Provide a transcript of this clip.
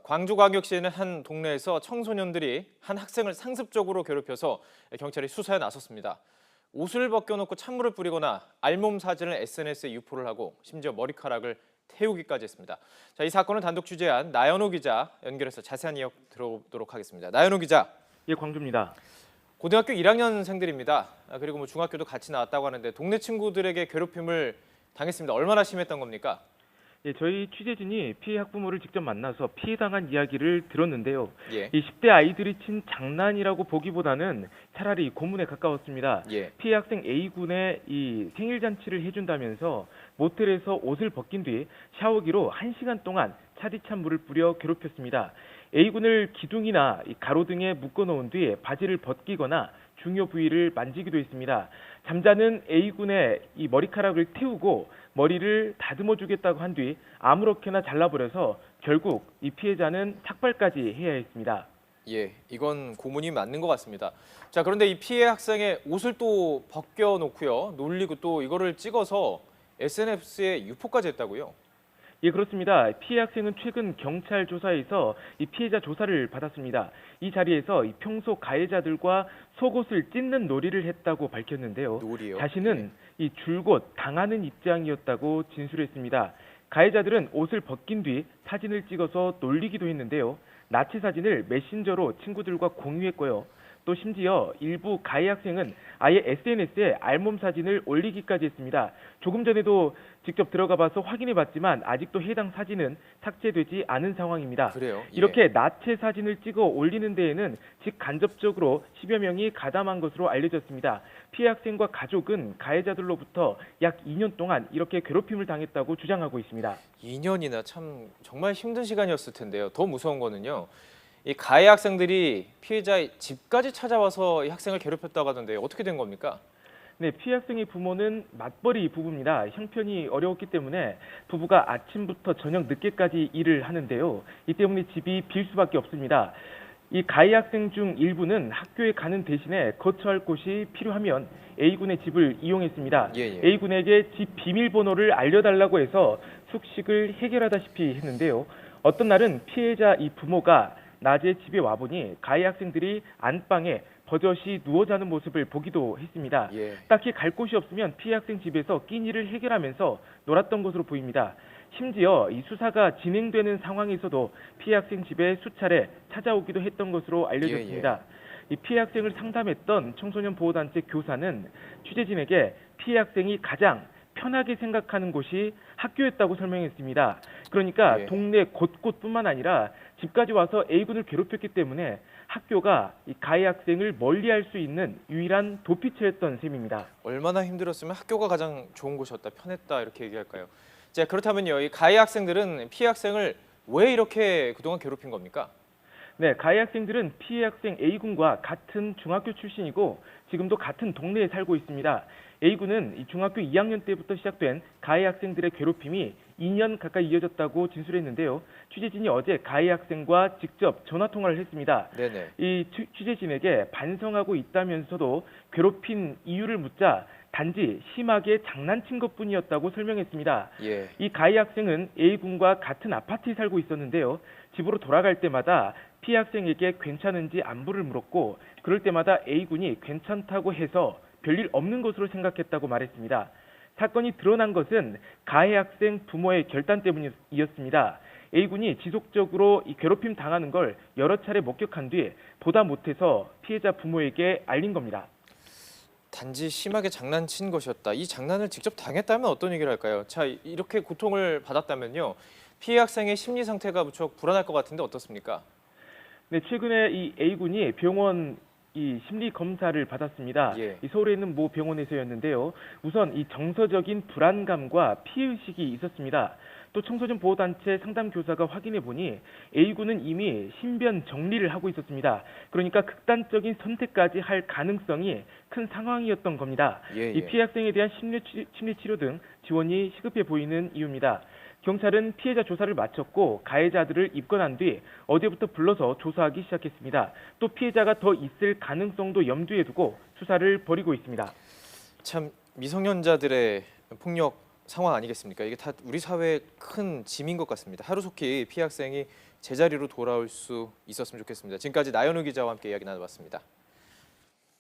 광주광역시에는 한 동네에서 청소년들이 한 학생을 상습적으로 괴롭혀서 경찰이 수사에 나섰습니다. 옷을 벗겨놓고 찬물을 뿌리거나 알몸 사진을 SNS에 유포를 하고 심지어 머리카락을 태우기까지 했습니다. 자, 이 사건을 단독 취재한 나연호 기자 연결해서 자세한 이야기 들어보도록 하겠습니다. 나연호 기자. 예, 광주입니다. 고등학교 1학년생들입니다. 그리고 중학교도 같이 나왔다고 하는데 동네 친구들에게 괴롭힘을 당했습니다. 얼마나 심했던 겁니까? 예, 저희 취재진이 피해 학부모를 직접 만나서 피해당한 이야기를 들었는데요. 예. 이 10대 아이들이 친 장난이라고 보기보다는 차라리 고문에 가까웠습니다. 예. 피해 학생 A군의 이 생일 잔치를 해준다면서 모텔에서 옷을 벗긴 뒤 샤워기로 1시간 동안 차디찬 물을 뿌려 괴롭혔습니다. A군을 기둥이나 가로등에 묶어놓은 뒤 바지를 벗기거나 중요 부위를 만지기도 했습니다. 잠자는 A군의 이 머리카락을 태우고 머리를 다듬어 주겠다고 한 뒤 아무렇게나 잘라버려서 결국 이 피해자는 삭발까지 해야 했습니다. 예, 이건 고문이 맞는 것 같습니다. 자, 그런데 이 피해 학생의 옷을 또 벗겨놓고요, 놀리고 또 이거를 찍어서 SNS에 유포까지 했다고요? 예, 그렇습니다. 피해 학생은 최근 경찰 조사에서 이 피해자 조사를 받았습니다. 이 자리에서 이 평소 가해자들과 속옷을 찢는 놀이를 했다고 밝혔는데요. 놀이요? 자신은 이 줄곧 당하는 입장이었다고 진술했습니다. 가해자들은 옷을 벗긴 뒤 사진을 찍어서 놀리기도 했는데요. 나치 사진을 메신저로 친구들과 공유했고요. 또 심지어 일부 가해 학생은 아예 SNS에 알몸 사진을 올리기까지 했습니다. 조금 전에도 직접 들어가 봐서 확인해 봤지만 아직도 해당 사진은 삭제되지 않은 상황입니다. 그래요? 예. 이렇게 나체 사진을 찍어 올리는 데에는 직간접적으로 10여 명이 가담한 것으로 알려졌습니다. 피해 학생과 가족은 가해자들로부터 약 2년 동안 이렇게 괴롭힘을 당했다고 주장하고 있습니다. 2년이나 참 정말 힘든 시간이었을 텐데요. 더 무서운 거는요, 이 가해 학생들이 피해자의 집까지 찾아와서 이 학생을 괴롭혔다고 하던데 어떻게 된 겁니까? 네, 피해 학생의 부모는 맞벌이 부부입니다. 형편이 어려웠기 때문에 부부가 아침부터 저녁 늦게까지 일을 하는데요. 이 때문에 집이 빌 수밖에 없습니다. 이 가해 학생 중 일부는 학교에 가는 대신에 거처할 곳이 필요하면 A군의 집을 이용했습니다. 예. A군에게 집 비밀번호를 알려달라고 해서 숙식을 해결하다시피 했는데요. 어떤 날은 피해자 이 부모가 낮에 집에 와보니 가해 학생들이 안방에 버젓이 누워 자는 모습을 보기도 했습니다. 예. 딱히 갈 곳이 없으면 피해 학생 집에서 끼니를 해결하면서 놀았던 것으로 보입니다. 심지어 이 수사가 진행되는 상황에서도 피해 학생 집에 수차례 찾아오기도 했던 것으로 알려졌습니다. 이 피해 학생을 상담했던 청소년 보호단체 교사는 취재진에게 피해 학생이 가장 편하게 생각하는 곳이 학교였다고 설명했습니다. 그러니까 예. 동네 곳곳뿐만 아니라 집까지 와서 A군을 괴롭혔기 때문에 학교가 이 가해 학생을 멀리할 수 있는 유일한 도피처였던 셈입니다. 얼마나 힘들었으면 학교가 가장 좋은 곳이었다, 편했다 이렇게 얘기할까요? 자, 그렇다면요, 이 가해 학생들은 피해 학생을 왜 이렇게 그동안 괴롭힌 겁니까? 네, 가해 학생들은 피해 학생 A군과 같은 중학교 출신이고 지금도 같은 동네에 살고 있습니다. A군은 이 중학교 2학년 때부터 시작된 가해 학생들의 괴롭힘이 2년 가까이 이어졌다고 진술했는데요. 취재진이 어제 가해 학생과 직접 전화 통화를 했습니다. 네네. 이 취재진에게 반성하고 있다면서도 괴롭힌 이유를 묻자 단지 심하게 장난친 것뿐이었다고 설명했습니다. 예. 이 가해 학생은 A군과 같은 아파트에 살고 있었는데요. 집으로 돌아갈 때마다 피해 학생에게 괜찮은지 안부를 물었고 그럴 때마다 A군이 괜찮다고 해서 별일 없는 것으로 생각했다고 말했습니다. 사건이 드러난 것은 가해 학생 부모의 결단 때문이었습니다. A군이 지속적으로 이 괴롭힘 당하는 걸 여러 차례 목격한 뒤 보다 못해서 피해자 부모에게 알린 겁니다. 단지 심하게 장난친 것이었다. 이 장난을 직접 당했다면 어떤 얘기를 할까요? 자, 이렇게 고통을 받았다면요, 피해 학생의 심리 상태가 무척 불안할 것 같은데 어떻습니까? 네, 최근에 이 A군이 병원 이 심리 검사를 받았습니다. 예. 이 서울에 있는 모 병원에서였는데요. 우선 이 정서적인 불안감과 피해의식이 있었습니다. 또 청소년 보호단체 상담 교사가 확인해 보니 A군은 이미 신변 정리를 하고 있었습니다. 그러니까 극단적인 선택까지 할 가능성이 큰 상황이었던 겁니다. 예. 이 피해 학생에 대한 심리 치료 등 지원이 시급해 보이는 이유입니다. 경찰은 피해자 조사를 마쳤고 가해자들을 입건한 뒤 어제부터 불러서 조사하기 시작했습니다. 또 피해자가 더 있을 가능성도 염두에 두고 수사를 벌이고 있습니다. 참 미성년자들의 폭력 상황 아니겠습니까? 이게 다 우리 사회의 큰 짐인 것 같습니다. 하루속히 피해 학생이 제자리로 돌아올 수 있었으면 좋겠습니다. 지금까지 나연우 기자와 함께 이야기 나눠봤습니다.